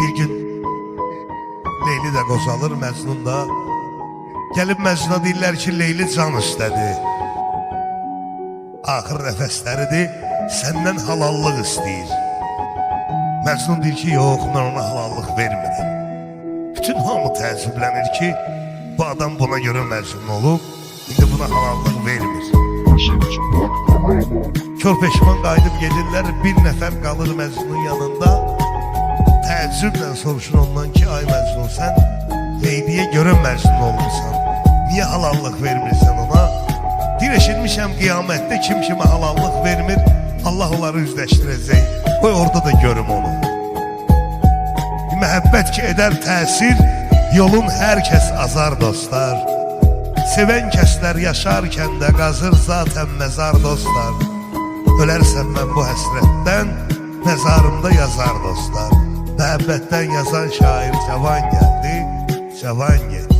Bir gün Leyli də qocalır, Məcnun da. Gəlib Məcnuna deyirlər ki, Leyli can istədi. Axır nəfəsləridir, səndən halallıq istəyir. Məcnun deyir ki, yox, mən ona halallıq vermirəm. Bütün hamı təəccüblənir ki, bu adam buna görə Məcnun olub, indi buna halallıq vermir. Kör peşman qayıdıb gedirlər, bir nəfər qalır Məcnunun yanında. Təəccüblə soruşur ondan ki, ay Məcnun, sən Leyliyə görə Məcnun olmuşsan, niyə halallıq vermirsən ona? Deyir, eşitmişəm qiyamətdə kim kimə halallıq vermir, Allah onları üzləşdirəcək. Qoy orada da görüm onu. Məhəbbət ki edər təsir, yolun hər kəs azar dostlar. Sevən kəslər yaşarkən də qazır zatən məzar dostlar. Ölərsən mən bu həsrətdən, məzarımda yazar dostlar. Məhəbbətdən yazan şair cavan gəldi, cavan getdi.